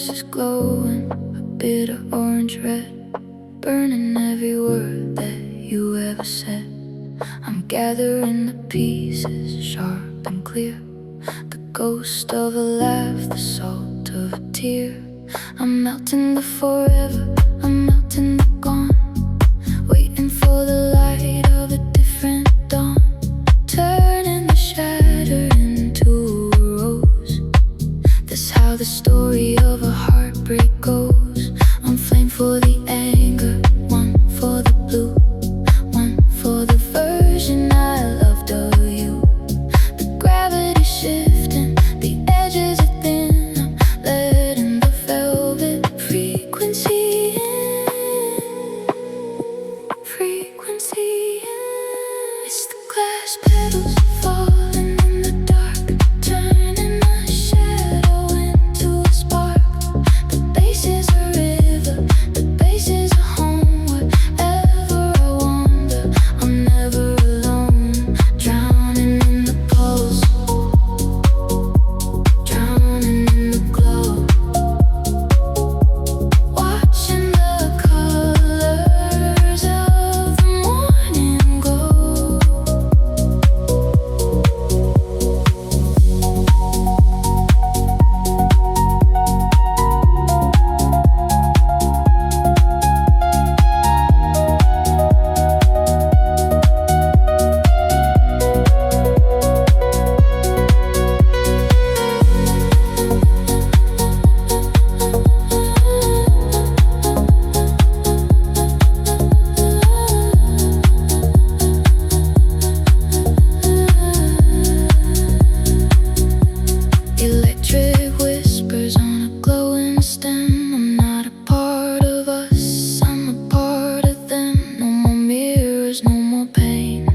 furnace is glowing, a bitter orange red, burning every word that you ever said. I'm gathering the pieces, sharp and clear, the ghost of a laugh, the salt of a tear. I'm melting the forever, I'm melting the gone, waiting for the light of a different dawn, turning the shatter into a rose. That's how the story of a heartbreak goes. I'm flame for the anger, one for the blue, one for the version I loved of you. The gravity shifting, the edges are thin, I'm letting the velvet frequency in, frequency in. It's the glass petals falling in the dark, turning the shadow into a spark. The bass is a river, the bass is a home. Wherever I wander, I'm never alone. Drowning in the pulse, drowning in the glow, watching the colors of the morning glow. Electric whispers on a glowing stem. I'm not a part of us, I'm a part of them. No more mirrors, no more pain,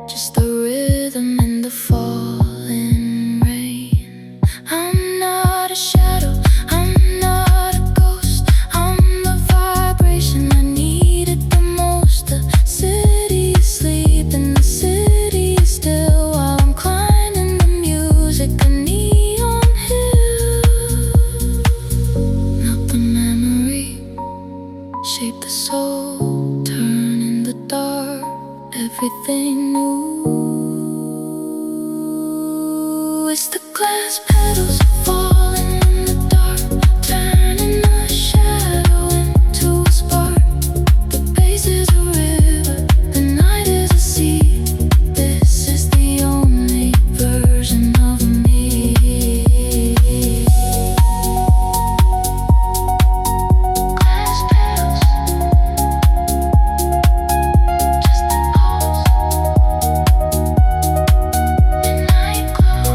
just the rhythm and the falling rain. I'm not a shadow, I'm not a ghost, I'm the vibration I needed the most. The city is sleeping, the city is still, while I'm climbing the music, a neon hill. Melt the memory, shape the soul, turn in the dark, everything new. It's the glass petals falling in the dark, turning the shadow into a spark. The bass is a river, the night is a sea. This is the only version of me. Glass petals, just the pulse, midnight glow,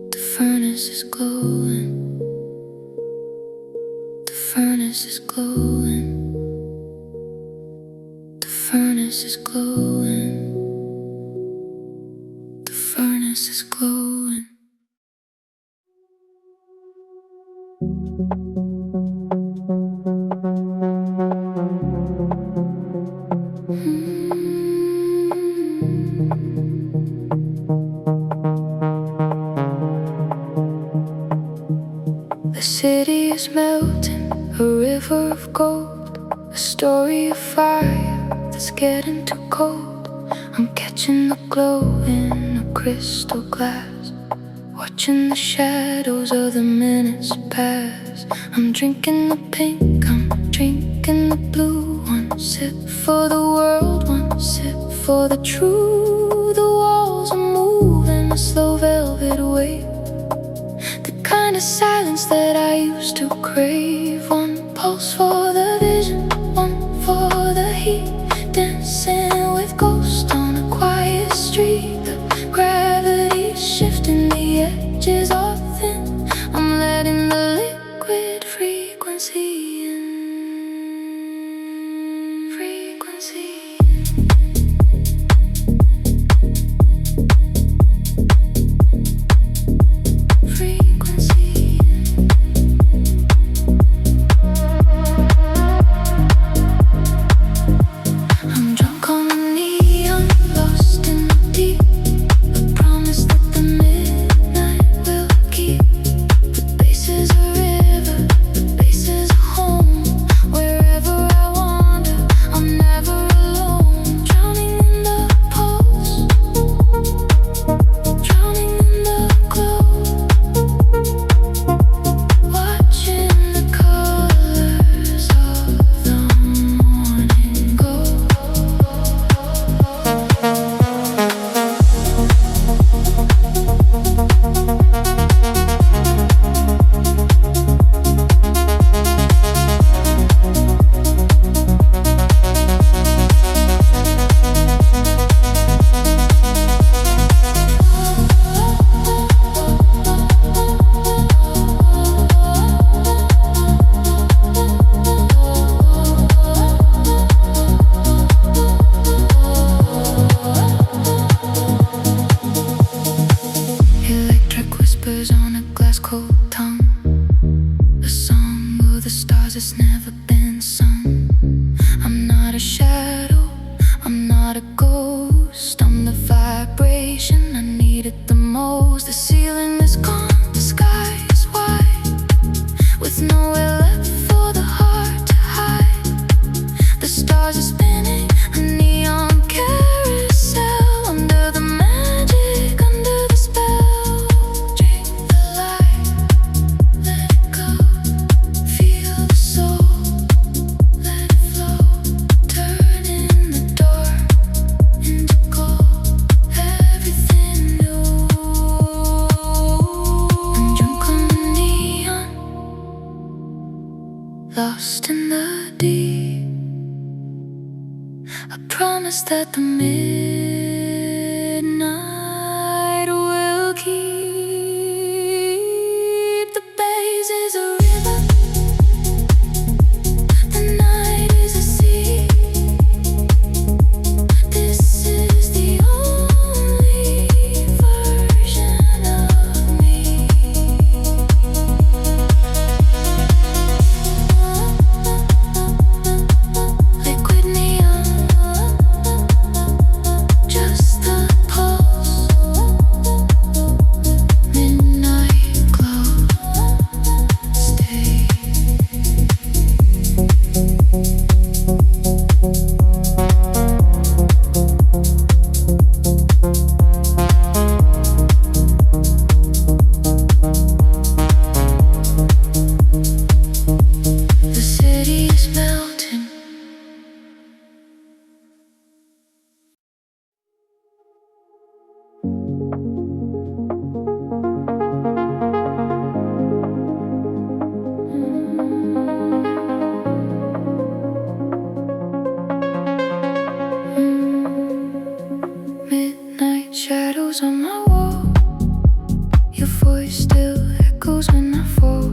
the furnace is glowing, the furnace is glowing, the furnace is glowing, the furnace is glowing. The city is melting, a river of gold, a story of fire that's getting too cold. I'm catching the glow in a crystal glass, watching the shadows of the minutes pass. I'm drinking the pink, I'm drinking the blue. One sip for the world, one sip for the true. The walls are moving, a slow velvet wave, the kind of silence that I used to crave. One pulse for the vision, one for the heat, dancing with ghosts on a quiet street. The gravity's shifting, the edges are thin, I'm letting the liquid frequency in, frequency in. on a glass cold tongue, a song of the stars that's never been sung. I'm not a shadow, I'm not a ghost, I'm the vibration I needed the most. The ceiling is gone, the sky is white, with nowhere left for the heart to hide. The stars are spinning, a neon carousel, under the magic, under the spell. Drink the light, let it go, feel the soul, let it flow. Turning the dark into gold, everything new. I'm drunk on the neon, lost in the deep. I promise that the midnight will keep. The bass is a river, the night is a sea. This is the only version of me. Liquid neon, just the pulse, midnight glow, stay. The city is melting. Midnight shadows on my wall, your voice still echoes when I fall.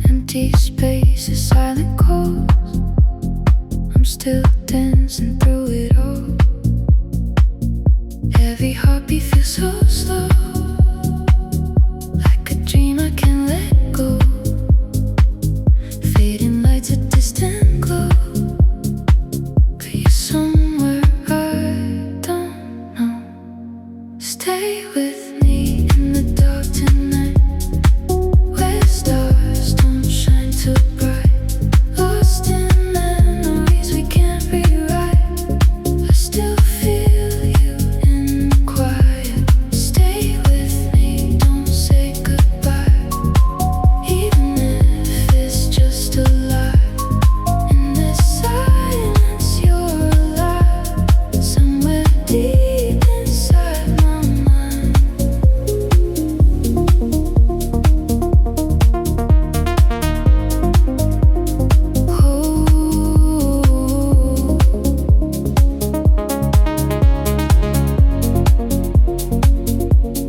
Empty spaces, silent calls, I'm still dancing through it all. Every heartbeat feels so slow, like a dream I can't let go. Fading lights, a distant glow, but you're somewhere I don't know. Stay with me in the dark tonight, where stars don't shine too bright. Lost in memories we can't rewrite, I still feel you in the quiet. Stay with me, don't say goodbye, even if it's just a lie. In this silence you're alive, somewhere deep inside my mind.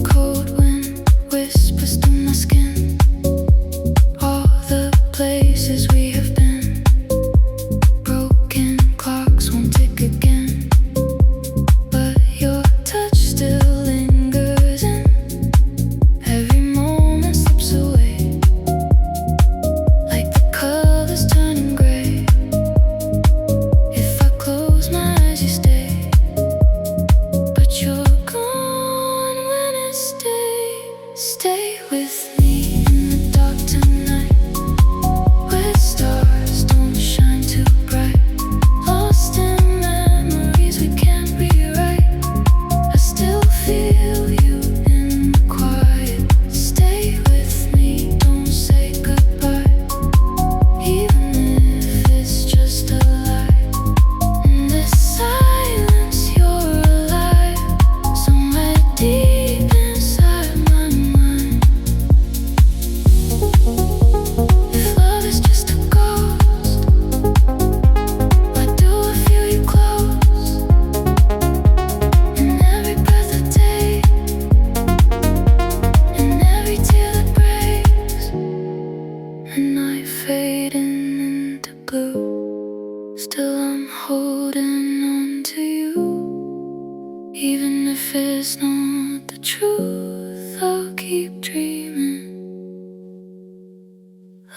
Cold wind whispers through my skin, all the places we have been. Broken clocks won't tick again, but your touch still lingers in. Every moment slips away, like the colors turning gray. If I close my eyes you stay, but you're gone when it's day. Stay with me in the dark tonight, where stars don't shine too bright. Lost in memories we can't rewrite, I still feel you in the quiet. Stay with me, don't say goodbye, even if it's just a lie. In this silence you're alive, somewhere deep inside my mind. dreaming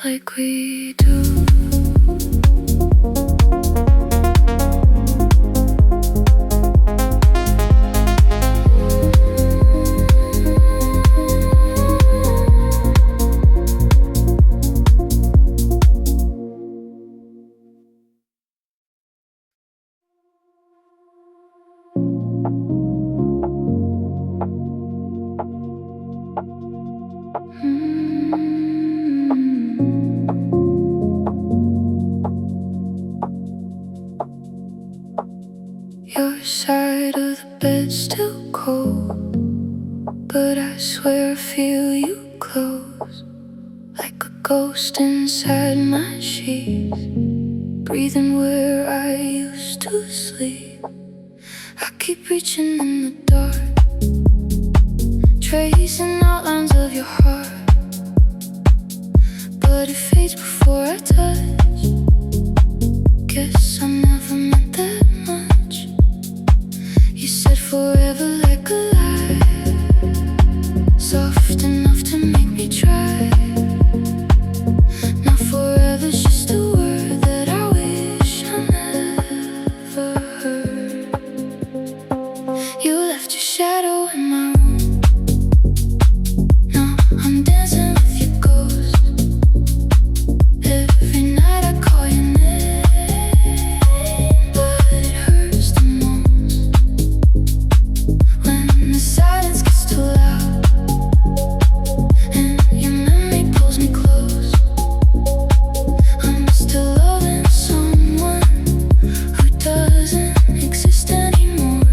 like we do. Your side of the bed's still cold, but I swear I feel you close, like a ghost inside my sheets, breathing where I used to sleep. I keep reaching in the dark, tracing outlines of your heart, but it fades before I touch. Guess I never meant that much. You said forever like a lie, soft enough to make me try. Now forever's just a word that I wish I never heard. You left your shadow in my room. Now I'm dancing with your ghost. Every night I call your name, but it hurts the most when the silence gets too loud and your memory pulls me close. I'm still loving someone who doesn't exist anymore.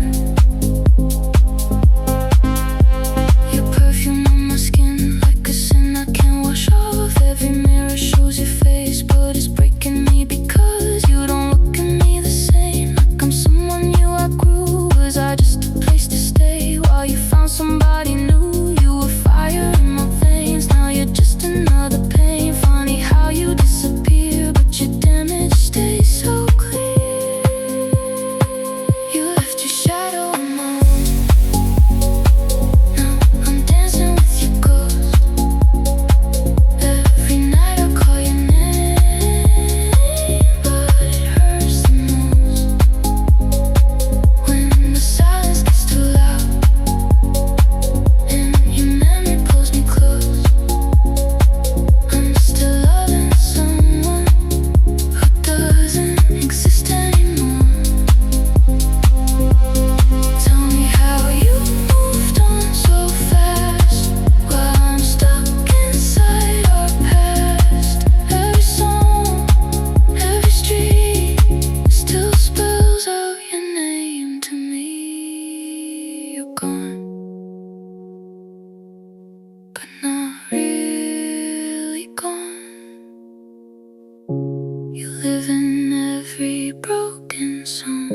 Your perfume on my skin, like a sin I can't wash off. Every mirror shows your face, but it's breaking me because you don't look at me the same. Like I'm someone you outgrew. Was I just a place to stay while you found somebody new? You were fire in my veins, now you're just another pain. Funny how you disappear, but your damage stays so clear. You left your shadow in my room. Now I'm dancing with your ghost. Every night I call your name, but it hurts the most when the silence gets too loud and your memory pulls me close. I'm still loving someone who doesn't exist anymore. Tell me how you moved on so fast while I'm stuck inside our past. Every song, every street still spells out your name to me. You're gone, but not really gone. You live in every broken song.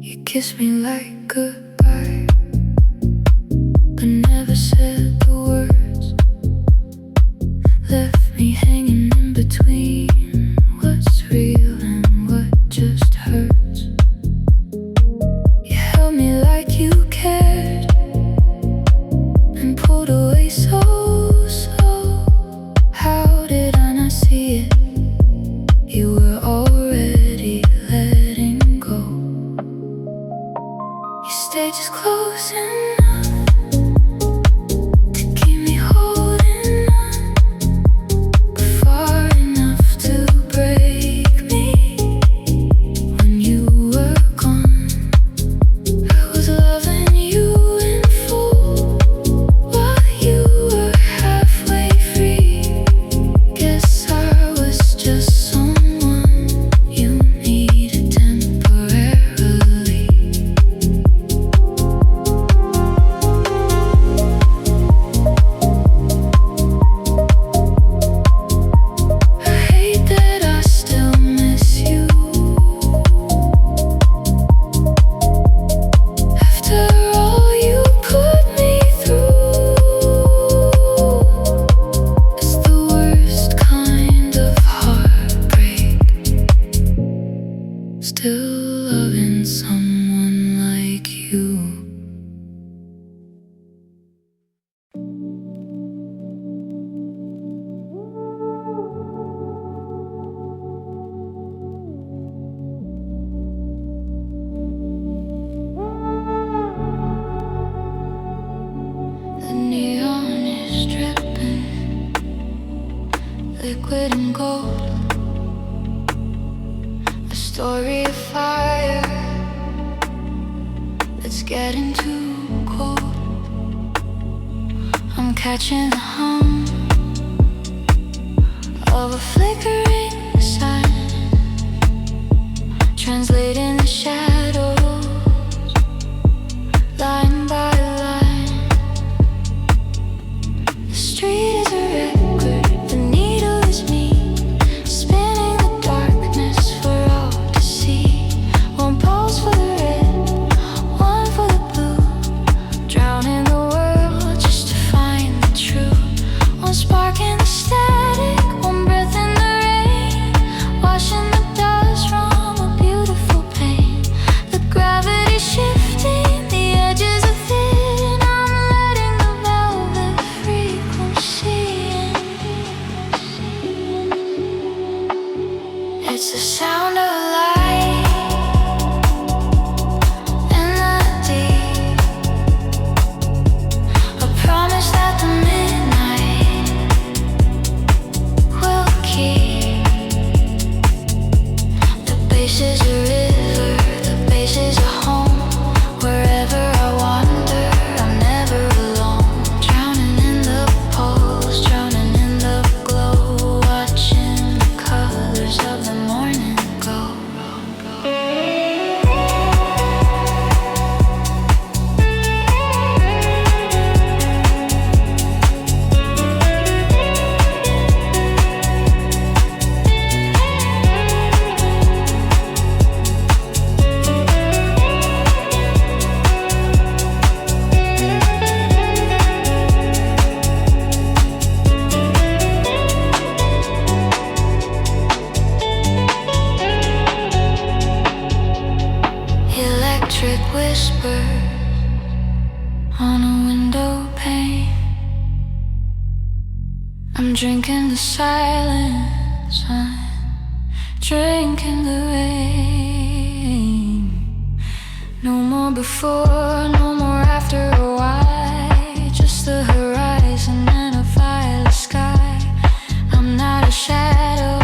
You kissed me like goodbye, but never said the words. Left me hanging in between what's real and what just hurts. You held me like you cared and pulled away so slow. How did I not see it? You were already letting go. You stayed just close enough to keep me holding on, but far enough to break me when you were gone. liquid and gold, a story of fire that's getting too cold. I'm catching the hum of a flickering sun, translating the shadows line by line. The street is a record, the needle is me, spinning the darkness for all to see. One pulse for the red, one for the blue, drowning the world just to find the truth. One spark in the static, one breath in the rain, washing the dust from a beautiful pain. The gravity shifting, the edges are thin. I'm letting the velvet frequency in. It's the sound of light in the deep, a promise that the midnight will keep. The base is a river, the base is a home. Wherever I wander, I'm never alone. Drowning in the pulse, drowning in the glow, watching the colors of the morning go. Electric whispers on a window pane. I'm drinking the silence, I'm drinking the rain. No more before, no more after a while, just the horizon and a violet sky. I'm not a shadow,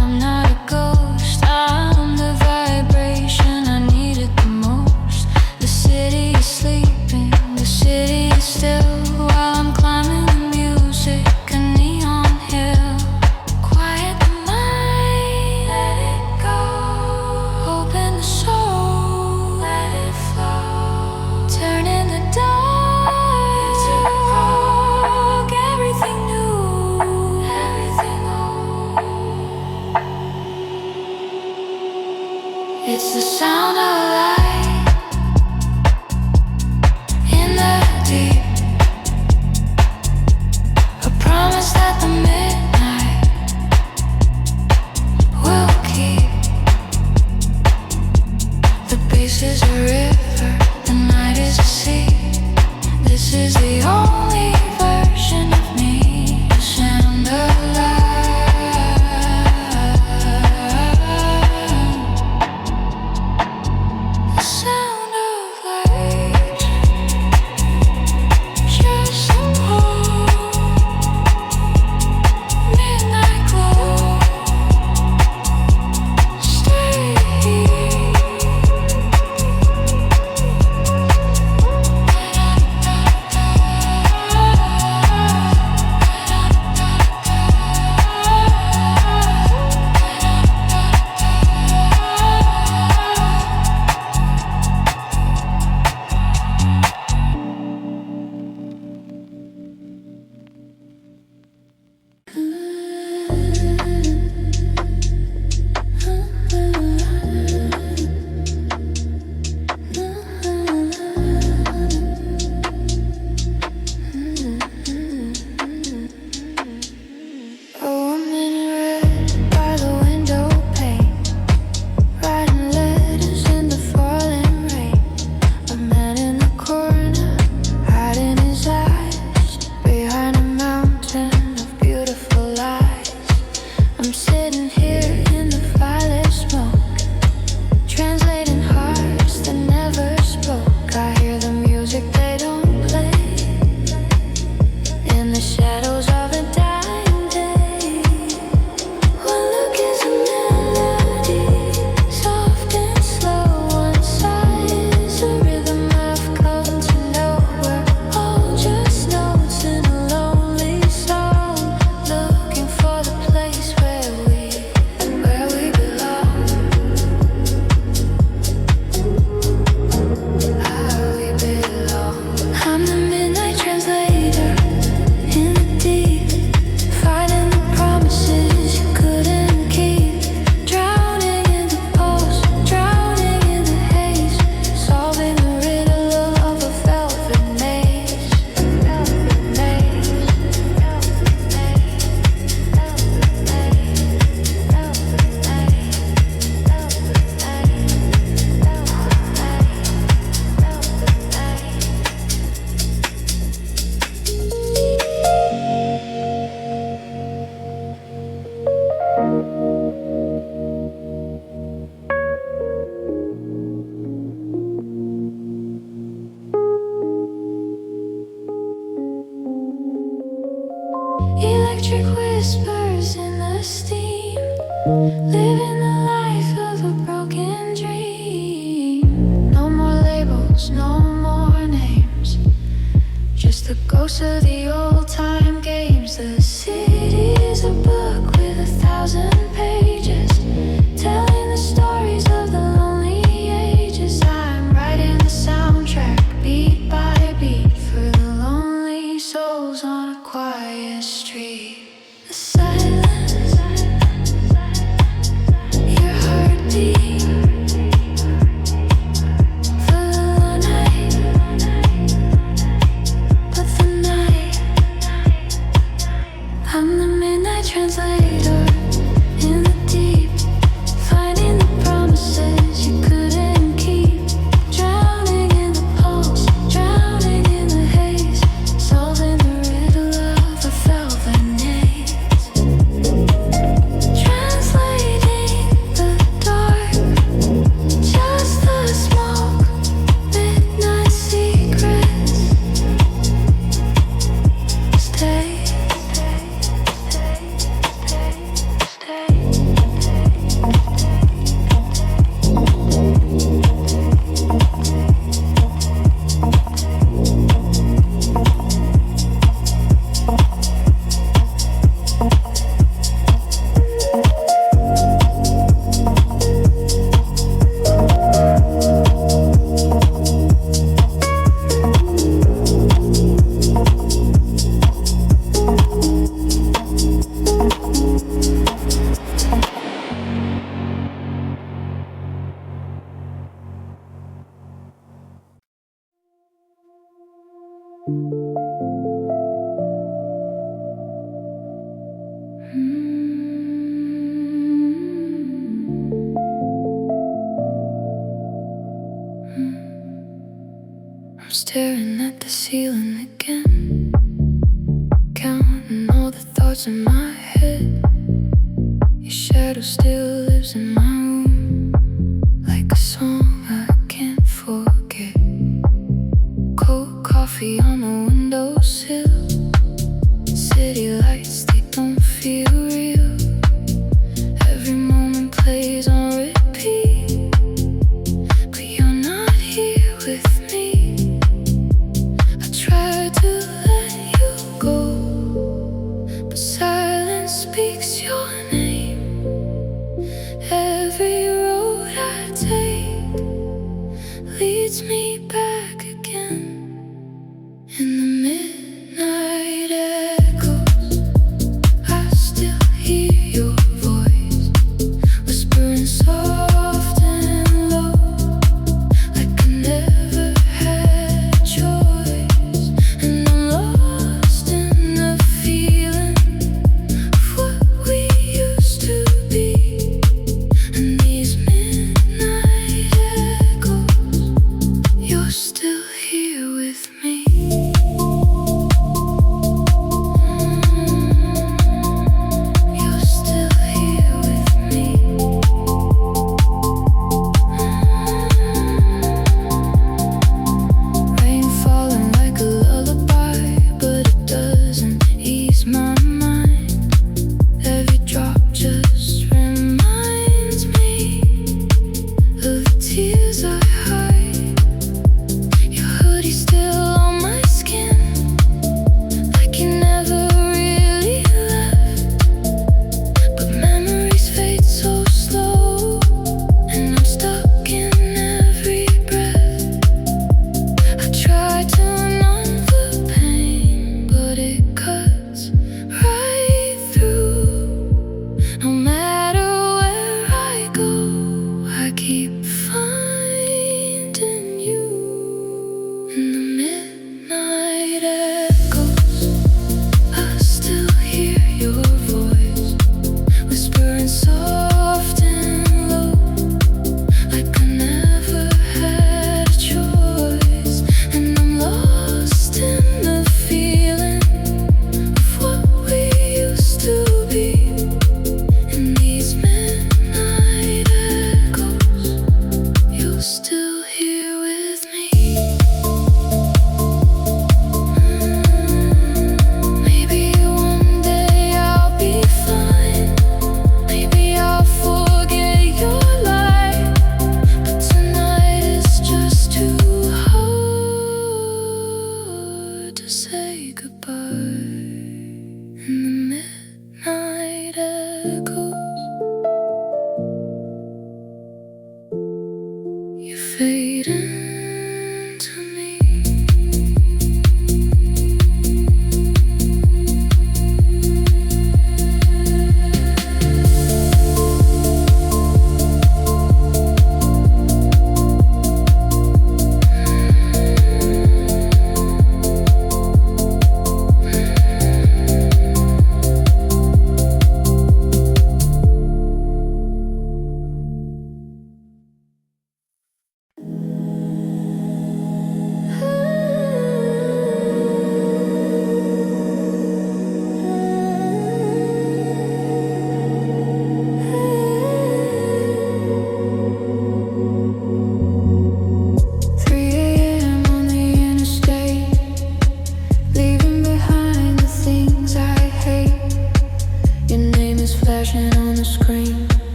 I'm not a ghost, I'm the vibration I needed the most. The city is sleeping, the city is still, while I'm climbing the music, a neon hill. Quiet the mind, let it go. Open the soul, let it flow. Turning the dark to rock, everything new, everything old. It's the sound of light in the deep, a promise that the midnight will keep. The base is a river, the night is a sea. This is the only version of me, the sound of light. The sound of light, just a cold midnight glow. Stay here. the ghosts of the old time games. The city is a book with 1,000 pages, telling the stories of the lonely ages. I'm writing the soundtrack beat by beat for the lonely souls on a quiet street. The silence, your heartbeat. I'm the midnight translator in the deep, finding the promises you couldn't keep. Drowning in the pulse, drowning in the haze, solving the riddle of a velvet maze. Translating the dark, just the smoke, midnight secrets. Stay. I'm staring at the ceiling again, counting all the thoughts in my head. Your shadow still lives in my room, like a song I can't forget. Cold coffee on the windowsill, city lights, they don't feel real. Every moment plays on repeat, but you're not here with me. I tried to let you go, but silence speaks your name. Every road I take leads me back again. In the midnight echoes, I still hear your voice, whispering soft and low, like I never had choice. And I'm lost in the feeling of what we used to be. And these midnight echoes, you're still here with me. You're still here with me. Rain falling like a lullaby, but it doesn't ease my mind. Every drop just reminds me of the tears I hide fade into me.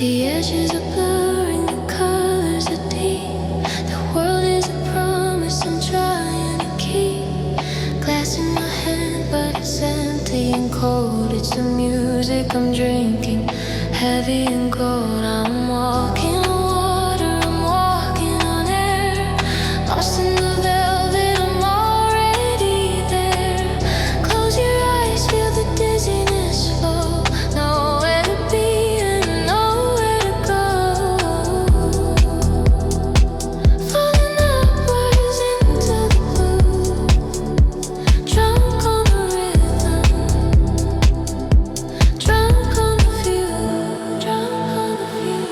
The edges are blurring, the colors are deep. The world is a promise I'm trying to keep. Glass in my hand, but it's empty and cold. It's the music I'm drinking, heavy and cold. I'm walking on water, I'm walking on air. Lost in the velvet, I'm already there. Close your eyes, feel the dizziness flow. Nowhere to be and nowhere to go. Falling upwards into the blue. Drunk on the rhythm, drunk on the view, drunk on the view.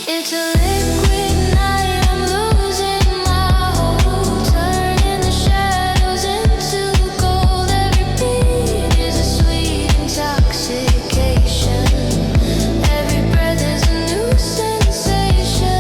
It's a liquid night, I'm losing my hold. Turning the shadows into gold. Every beat is a sweet intoxication. Every breath is a new sensation.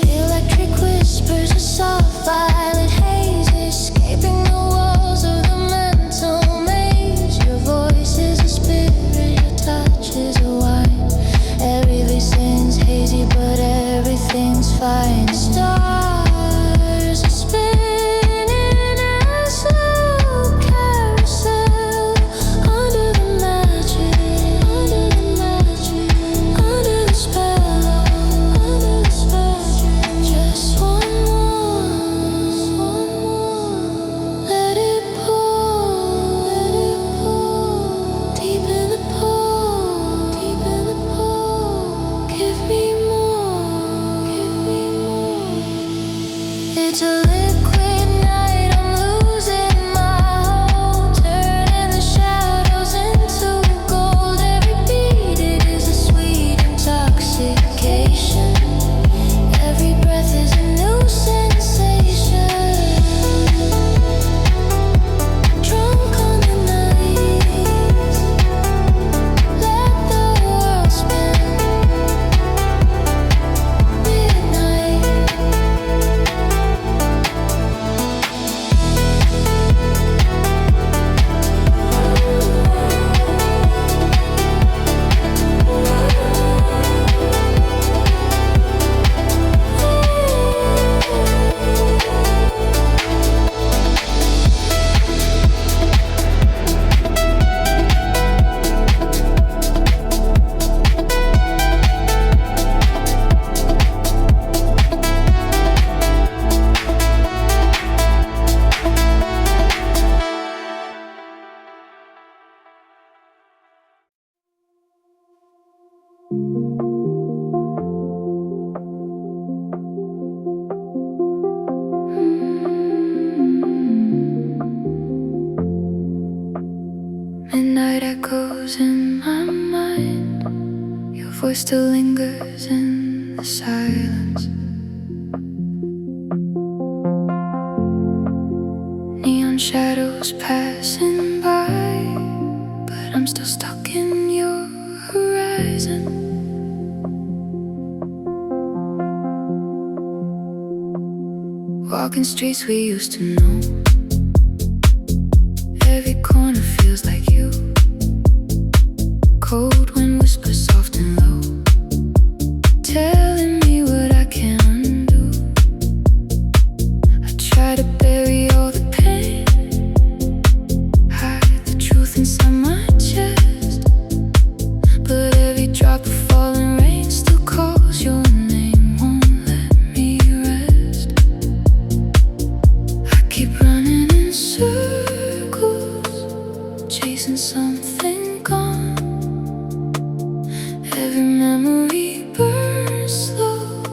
The electric whispers, a soft violet haze, escaping the walls of the mental maze. Your voice is a spirit, your touch is a wine. Everything's hazy, but everything's fine. Stars are spinning a slow carousel under the magic, under the spell, Just one more, let it pour, deep in the pool, Give me more, It's a liquid night, I'm losing my hold. Turning the shadows into gold. Every beat, it is a sweet intoxication. Every breath is a new sensation. Drunk on the night, let the world spin. Midnight. shadows in my mind. Your voice still lingers in the silence. Neon shadows passing by, but I'm still stuck in your horizon. Walking streets we used to know. Every corner feels like you. Cold wind whispers soft and low, telling me what I can't undo. I try to bury all the pain, hide the truth inside my chest, but every drop of falling rain still calls your name, won't let me rest. I keep running in circles, chasing something gone. Every memory burns slow,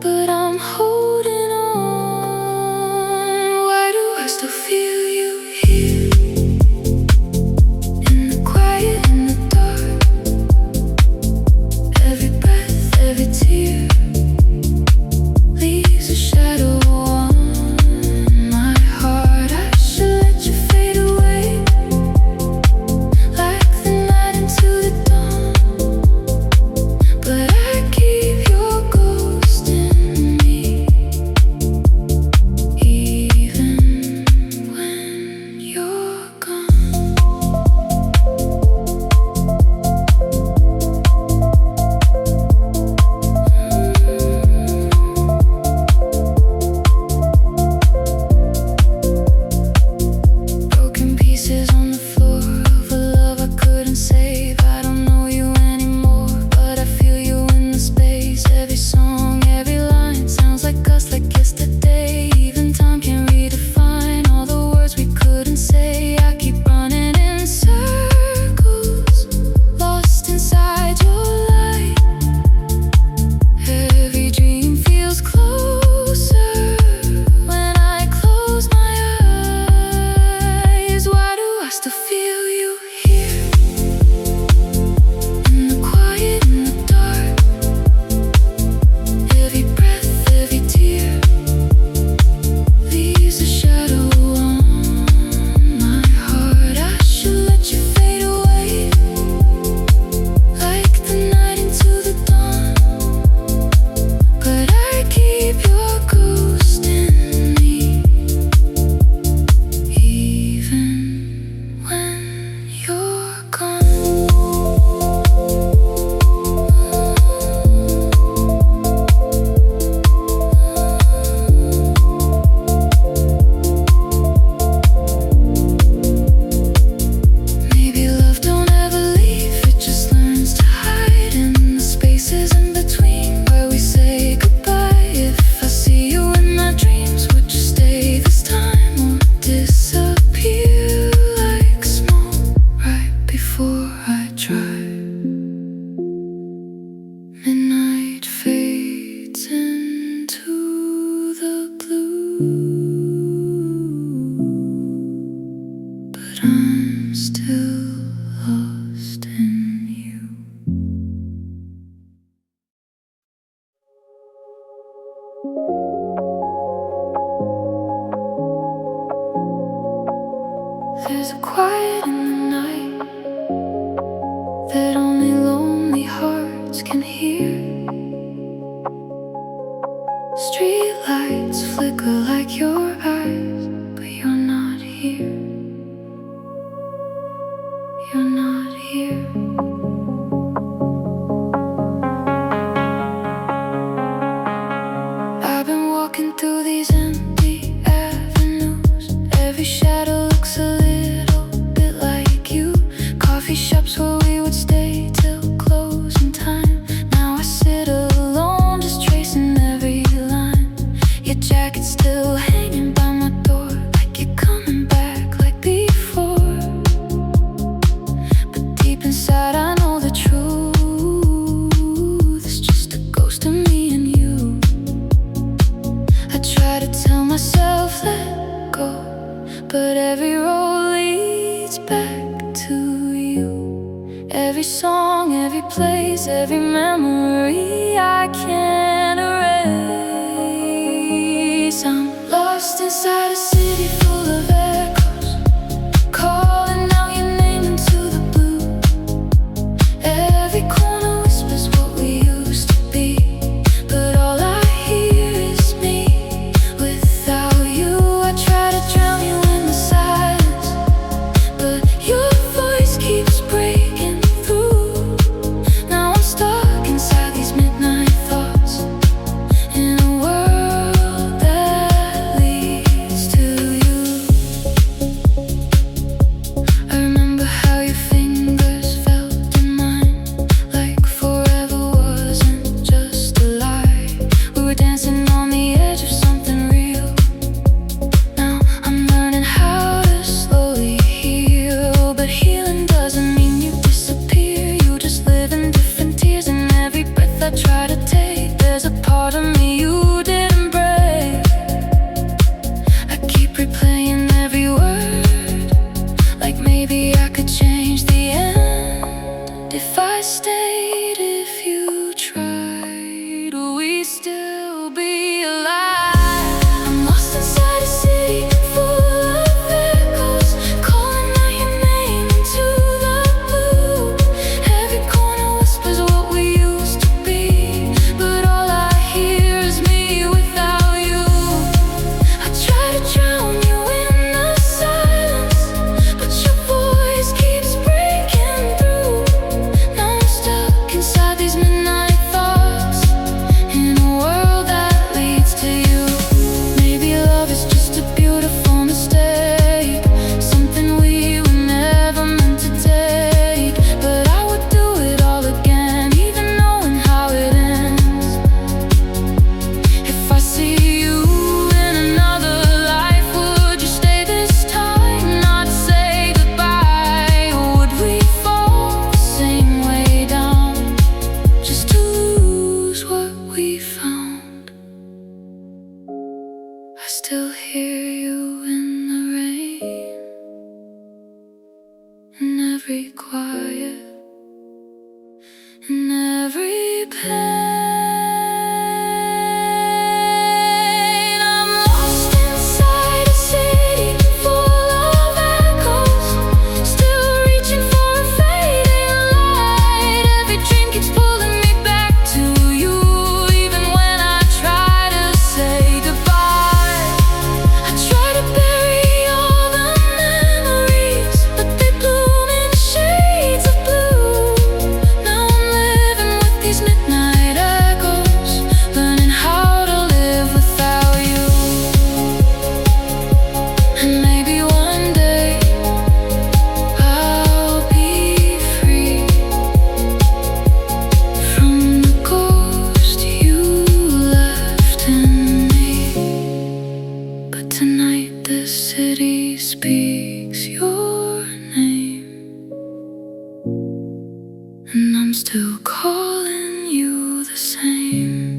but I'm holding on. Why do I still feel you here? In the quiet, in the dark. Every breath, every tear leaves a shadow on my heart. I should let you fade away, like the night into the dawn, but I keep your ghost in me, even when you're gone. Broken pieces on the floor of a love I couldn't save. I don't know you anymore, but I feel you in the space. Every song, every line sounds like us, like yesterday. Even time can't redefine all the words we couldn't say. I keep running in circles, lost inside your light. Every dream feels closer when I close my eyes. Why do I still feel you here? In the quiet, in the dark. Every breath, every tear leaves a shadow on my heart. I should let you fade away, like the night into the dawn, but I keep your ghost in me, even when you're gone. Maybe love don't ever leave, it just learns to hide in the spaces in between where we say goodbye. If I see you in my dreams, would you stay this time or disappear like smoke right before I try? Midnight fades into the blue, but I'm still lost in you. There's a quiet in the night that only lonely hearts can hear. Street lights flicker like your eyes, but you're not here. You're not here. I've been walking through these empty avenues. Every shadow looks a little bit like you. Coffee shops where we would stay till closing time. Now I sit alone, just tracing every line. Your jacket's still hanging by my door, like you're coming back like before. But deep inside I know the truth, it's just a ghost of me and you. I try to tell myself let go, but every road leads back to you. Every song, every place, every memory I can't erase. I'm lost inside a city full of echoes, calling out your name into the blue. Every corner whispers what we used to be, but all I hear is me without you. I try to drown you in the silence, but your voice keeps breaking through. Now I'm stuck inside these midnight thoughts, in a world that leads to you. I remember how your fingers felt in mine, like forever wasn't just a lie. We were dancing on the edge of something real. Now I'm learning how to slowly heal, but healing doesn't mean you disappear. You just live in different tears, and every breath I try to take, there's a part of me you didn't break. I keep replaying every word, like maybe I could change the end if I stayed. If you tried, would we still be alive? I'm lost inside a city full of echoes, calling out your name into the blue. Every corner whispers what we used to be, but all I hear is me without you. I try to drown you in the silence, but your voice keeps breaking through. Now I'm stuck inside these midnight thoughts, in a world that leads to you. Maybe love is just a beautiful mistake, something we were never meant to take. But I would do it all again, even knowing how it ends. If I see you in another life, would you stay this time, not say goodbye? Or would we fall the same way down, just to lose what we found? I still hear you in the rain, in every quiet, in every pain. I'm lost inside a city full of echoes, still reaching for a fading light. Every dream keeps pulling me back to you, even when I try to say goodbye. I try to bury all the memories, but they bloom in shades of blue. Now I'm living with these midnight echoes, learning how to live without you. And maybe one day I'll be free from the ghost you left in me. But tonight this city speaks your name, and I'm still calling you the same.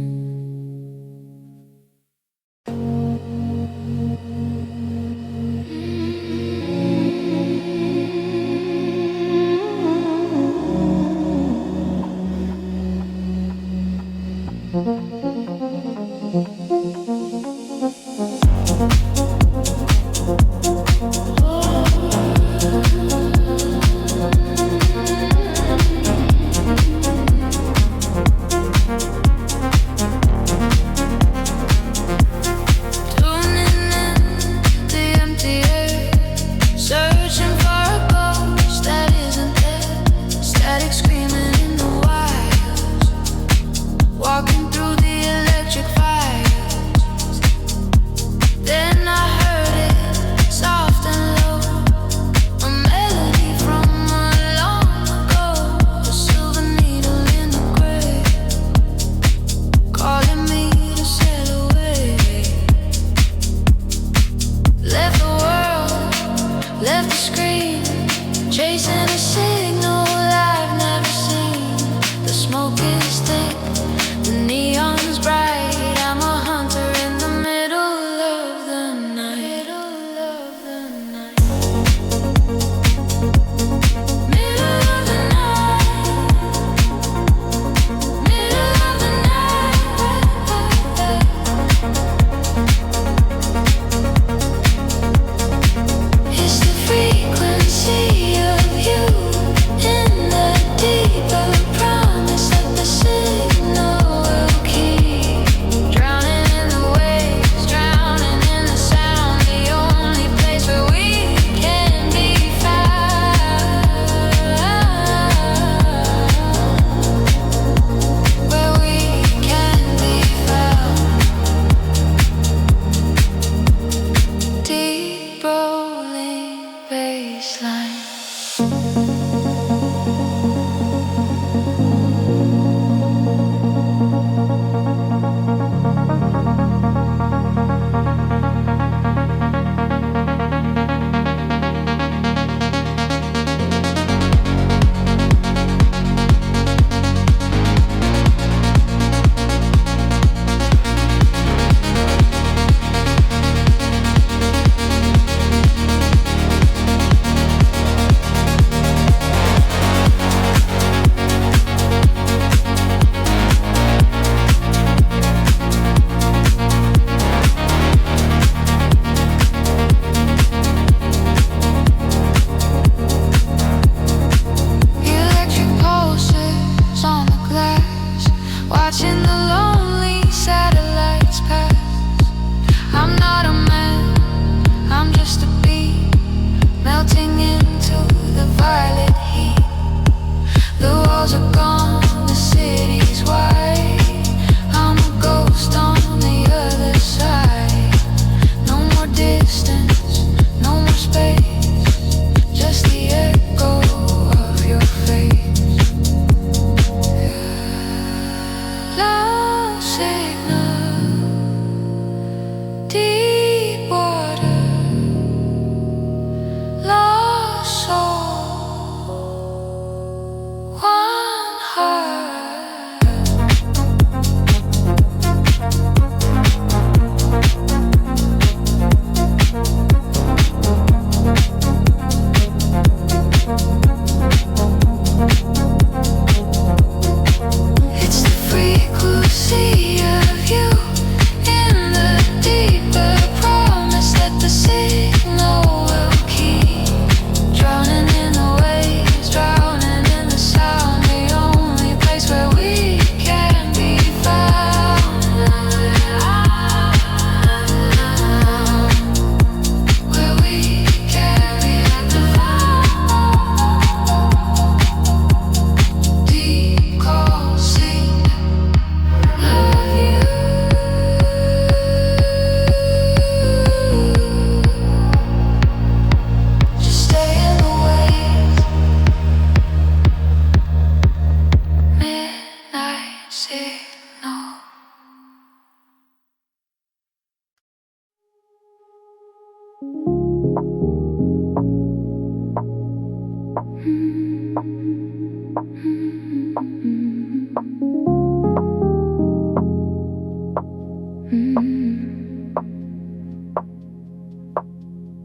The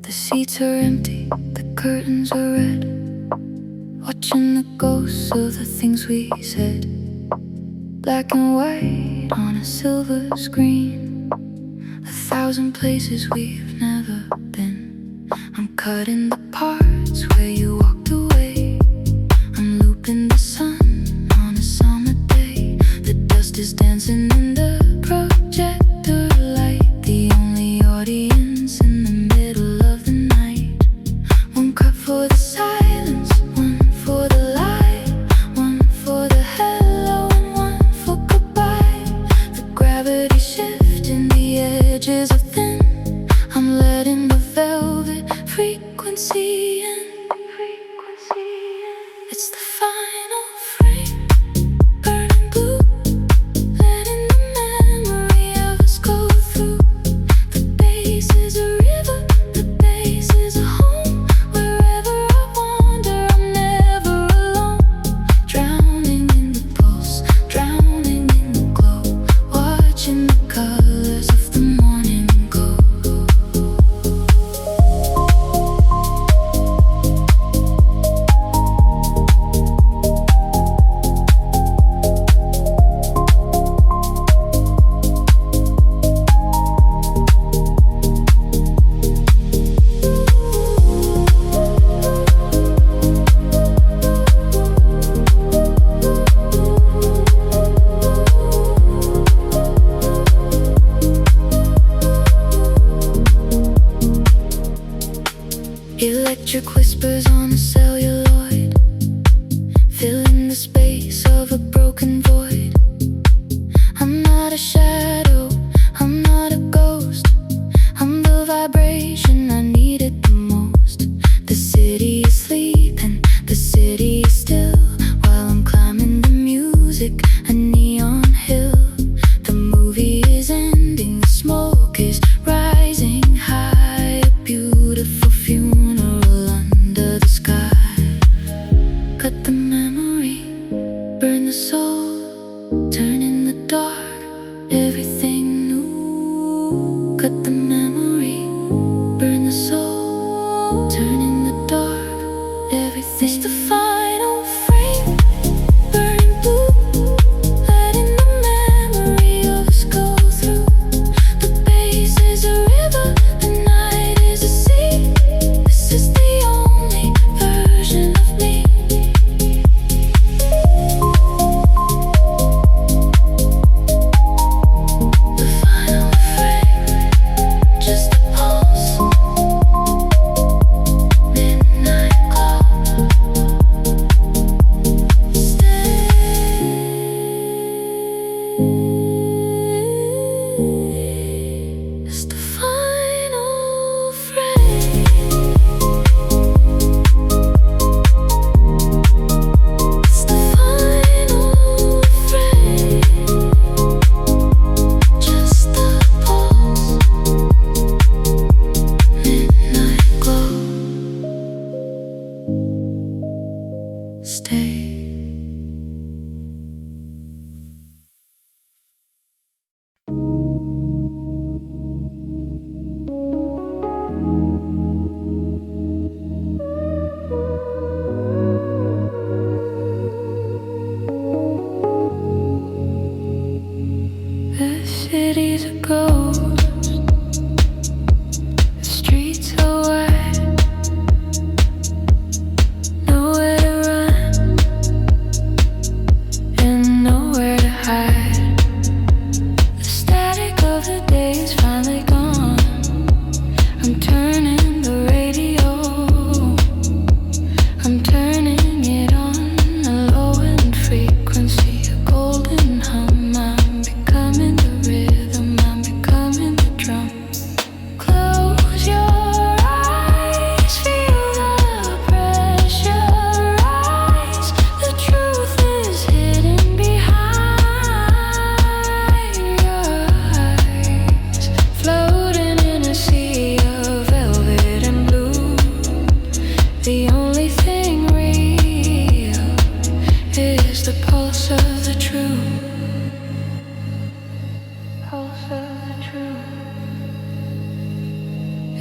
seats are empty, the curtains are red, watching the ghosts of the things we said. Black and white on a silver screen, 1,000 places we've never been. I'm cutting the parts where you walked away. I'm looping the sun on a summer day. The dust is dancing in the projector light. The only audience in the middle of the night. One cup for the silence, one for the light, one for the hello and one for goodbye. The gravity shifting, the edges are thin. I'm letting the velvet frequency in. It's the final frame, burning blue, letting the memory of us go through. The bass is a river, the bass is a home. Wherever I wander, I'm never alone. Drowning in the pulse, drowning in the glow, watching the colors of the morning go. Electric whispers on a celluloid, filling the space of a broken void. I'm not a shadow, I'm not a ghost. I'm the vibration I needed the most. The city is sleeping, the city is still, while I'm climbing the music, a neon hill. The movie is ending, the smoke is rising high, a beautiful funeral under the sky. Cut the memory, burn the soul, turn in the dark, everything new. Cut the memory, burn the soul.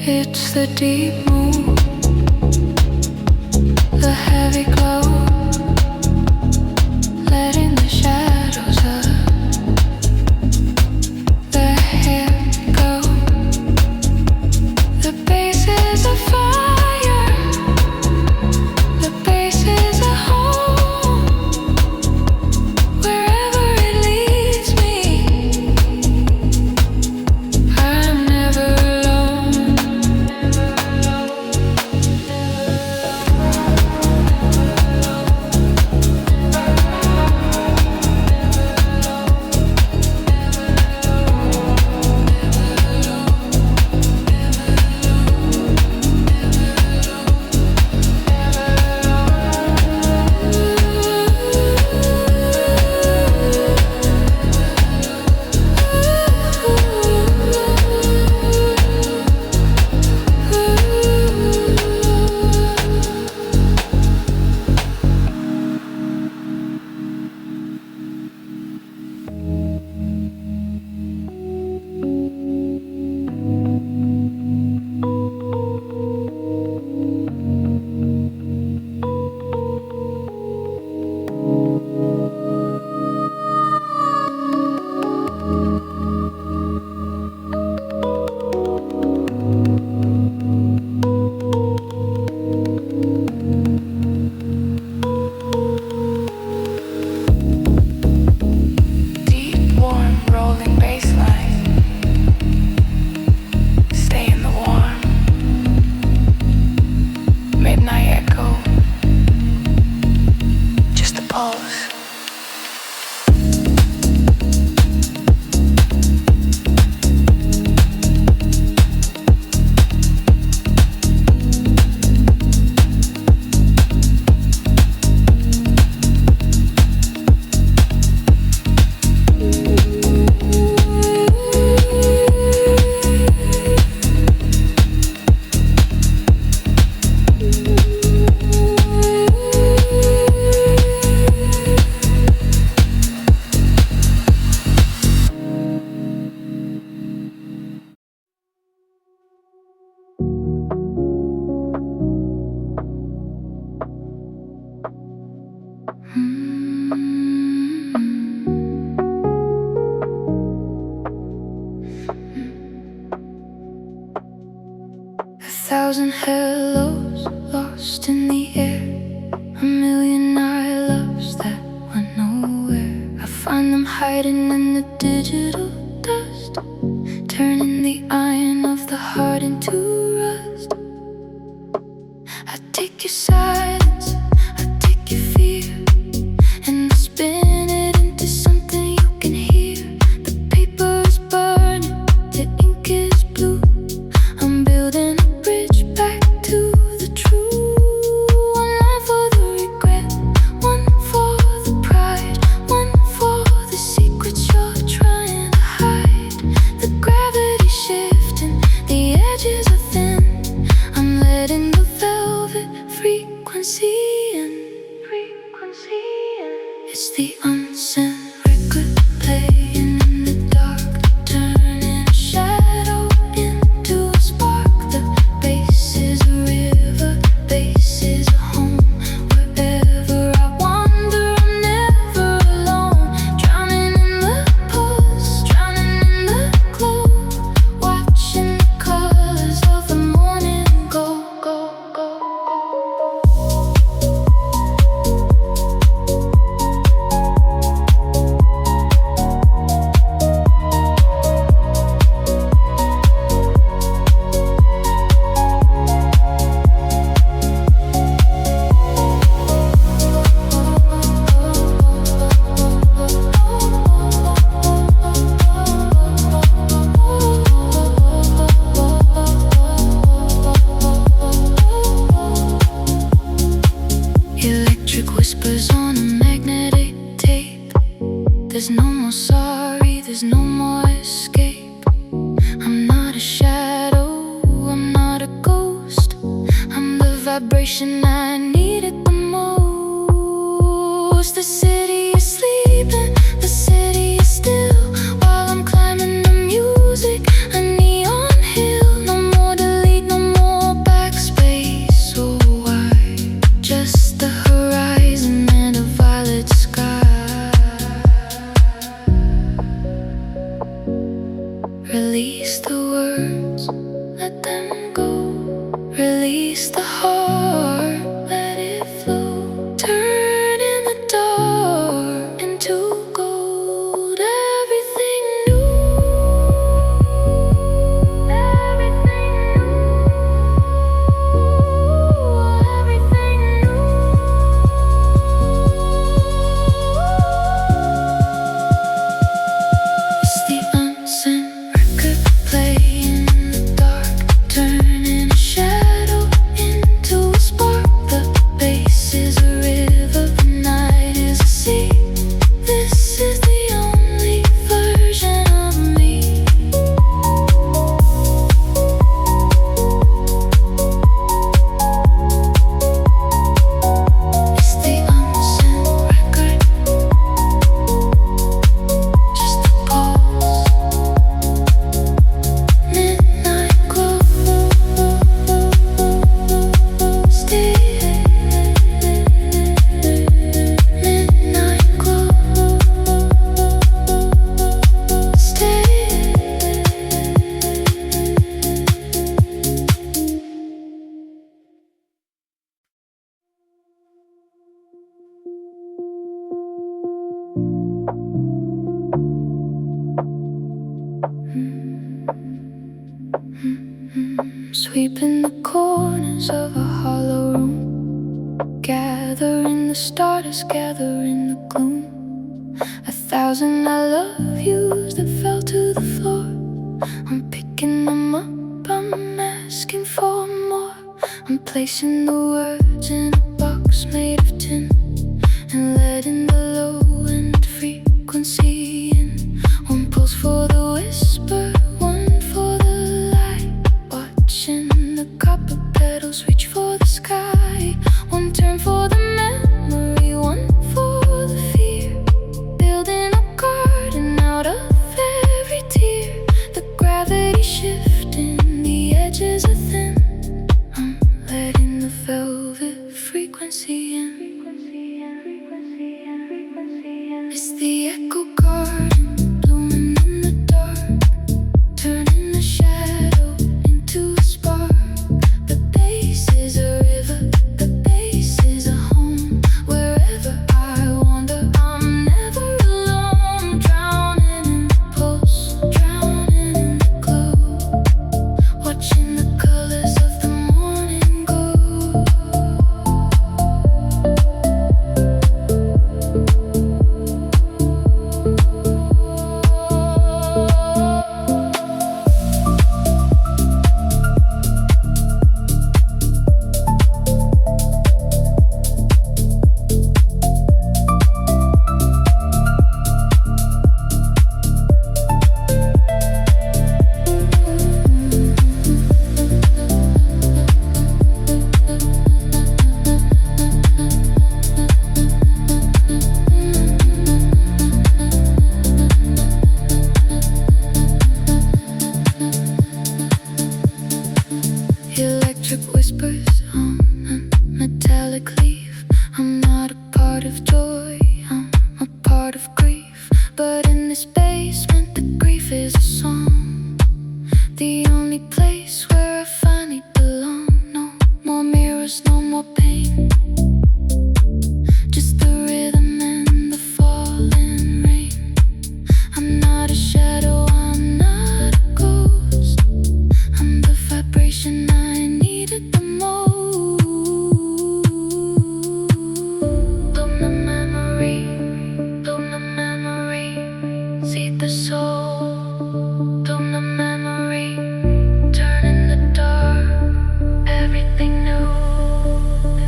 It's the deep moon, the heavy glow, letting the shadows up, the hair go. The bass is a fire, the bass is a home. Wherever it leads me, I'm never alone. A thousand hellos lost in the air, a million I loves that went nowhere. I find them hiding in the digital dust, turning the iron of the heart into rust. I take your silence, I take your fear, and I spin it into something you can hear. The paper is burning, the ink is blue. I'm building a bridge back to the true. One line for the regret, one for the pride, one for the secrets you're trying to hide. The gravity shifting, the edges are thin. I'm letting the velvet frequency in. It's the unsent record playing in the dark, turning a shadow into a spark. The bass is a river, bass is a home. Wherever I wander, I'm never alone. Drowning in the pulse, drowning in the glow, watching the colors of the morning go, go, go, go. Electric whispers on a magnetic tape. There's no more sorry, there's no more escape. I'm not a shadow, I'm not a ghost. I'm the vibration I needed the most. The city is sleeping, the city is still, while I'm climbing the music, a neon hill. No more deleting Release the heart, let it flow. Turn in the dark into gold. Everything new, everything new, everything new. It's the unsent record playing in the dark, turning a shadow into a spark. The bass is a river, the night is a sea. This is the only version of me. It's the unsent record, just a pulse. Midnight glow, stay. Midnight glow, stay. Sweeping the corners of a hollow room, gathering the stardust, gathering the gloom. 1,000 I love yous that fell to the floor. I'm picking them up, I'm asking for more. I'm placing the words in a box made of tin, and letting the low-end frequency in. One pulse for the whisper, one for the light. Watching the copper petals reach for the sky. One turn for the memory, one for the fear. Building a garden out of every tear. The gravity shifting, the edges are thin. I'm letting the velvet frequency in. It's the echo garden blooming in the dark, turning the shadow into a spark. The bass is a river, the bass is a home. Wherever I wander, I'm never alone. Drowning in the pulse, drowning in the glow, watching the colors of the morning go. Electric whispers on a metallic leaf. I'm not a part of joy, I'm a part of grief. But in this basement, the grief is a song, the only place where I finally belong. No more mirrors, no more pain, just the rhythm and the falling rain. I'm not a shadow, I'm not a ghost. I'm the vibration I needed the most. Bloom the memory, see the soul. Bloom the memory, turn in the dark. Everything new,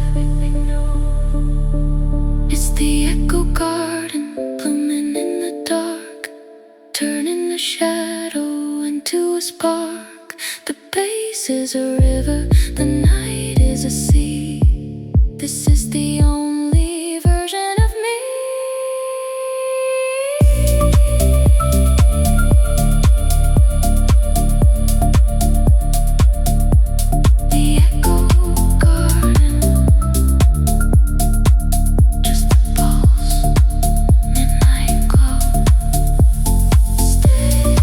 everything new. It's the echo garden blooming in the dark, turning the shadow into a spark. The bass is a river, the night is a sea. This is the only version of me. The echo garden, just a pulse, midnight glow. Stay.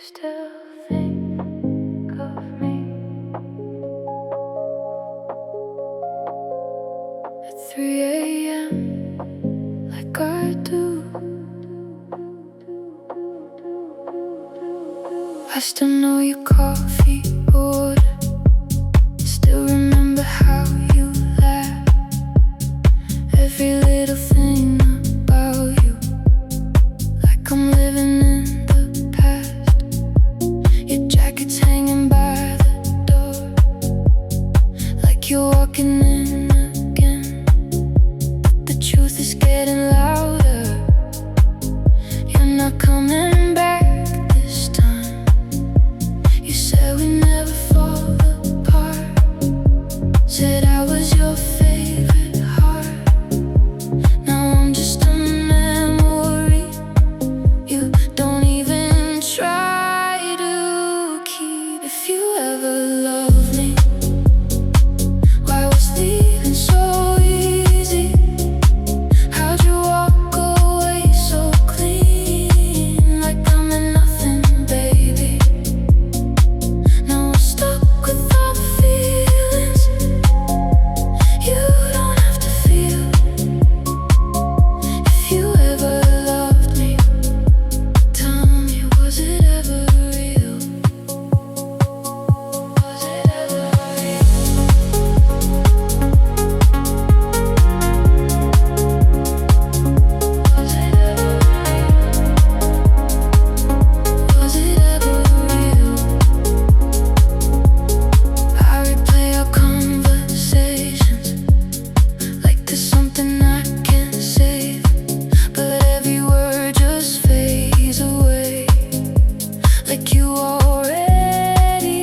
still think of me at 3 a.m. like I do. I still know your coffee order, still remember how you laughed. Every little thing about you, like I'm living in the past. Your jacket's hanging by the door, like you're walking in again. The truth is getting louder, you're not coming back this time. You said we never fall apart, said I was your favorite heart. Now I'm just a memory you don't even try to keep. If you ever loved me, why was leaving so easy? How'd you walk away so clean, like I meant nothing, baby? Now I'm stuck with all the feelings you don't have to feel. If you ever loved me, tell me, was it ever real? Was it ever real? Was it ever real? Was it ever real? I replay our conversations like there's something I can't save, but every word just fades away, like you already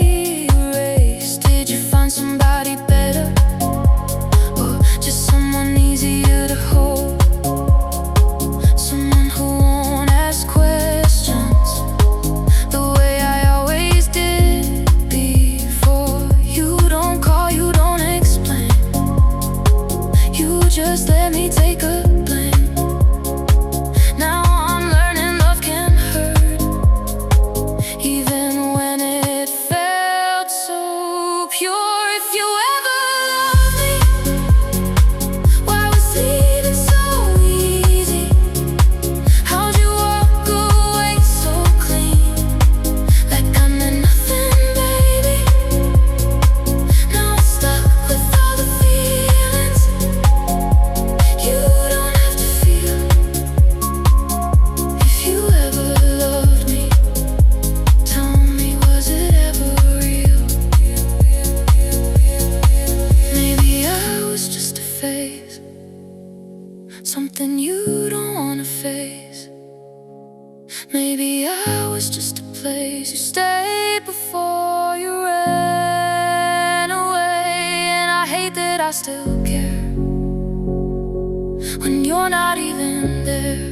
erased. Did you find somebody better, or just someone easier to hold? Someone who won't ask questions the way I always did before. You don't call, you don't explain, you just let me take a blame. Now I'm learning love can hurt, even when it felt so pure. If you ever loved me, why was leaving so easy? How'd you walk away so clean, like I meant nothing, baby? Now I'm stuck with all the feelings you don't have to feel. If you ever loved me, tell me, was it ever real? Maybe I was just a phase, something you don't wanna face. Maybe I was just a place you stayed before you ran away. And I hate that I still care when you're not even there.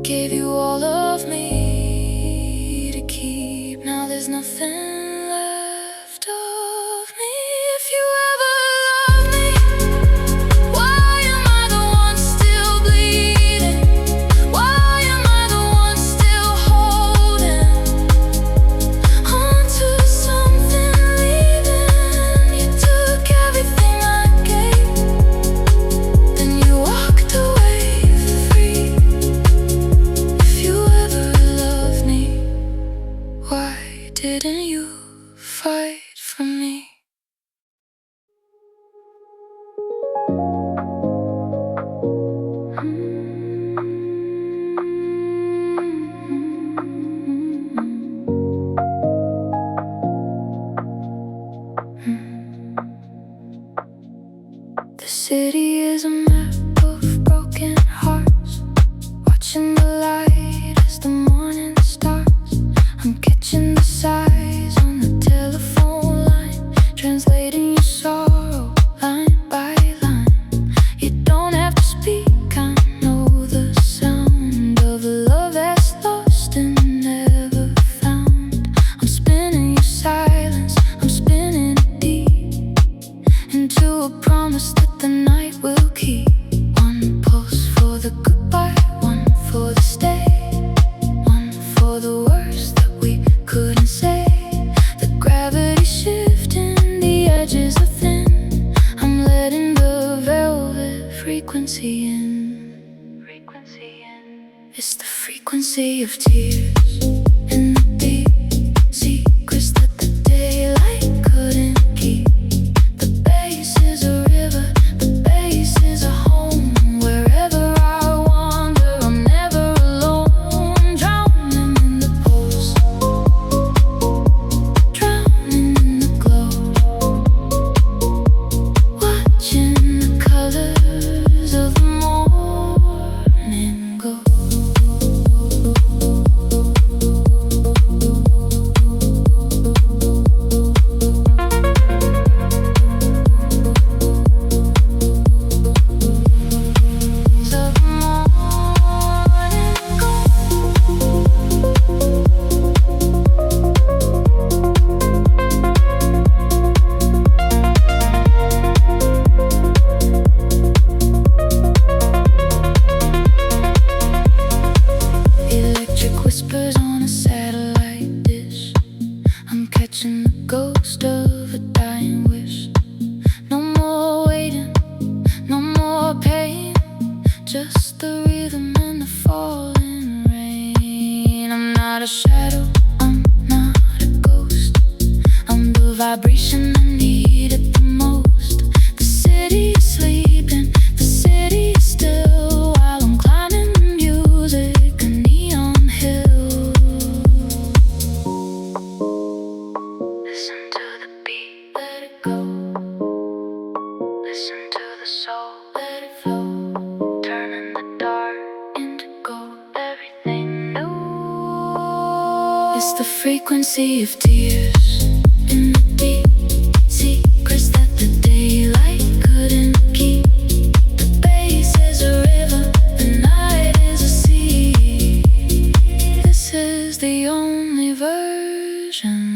Gave you all of me to keep, now there's nothing left of me. If you ever loved me, why am I the one still bleeding? Why am I the one still holding It's the frequency of tears in the deep secrets that the daylight couldn't keep. The bass is a river, the bass is a home. Wherever I wander, I'm never alone. Drowning in the pulse, drowning in the glow, watching the colors of the morning go. Whispers on a satellite dish. I'm catching the ghost of a dying wish. No more waiting, no more pain, just the rhythm and the falling rain. I'm not a shadow, I'm not a ghost. I'm the vibration I needed the most. The city is sleeping, the city is still, while I'm climbing the music. Listen to the beat, let it go. Listen to the soul, let it flow. Turning the dark into gold, everything new. It's the frequency of tears in the deep secrets that the daylight couldn't keep. The bass is a river, the night is a sea. This is the only version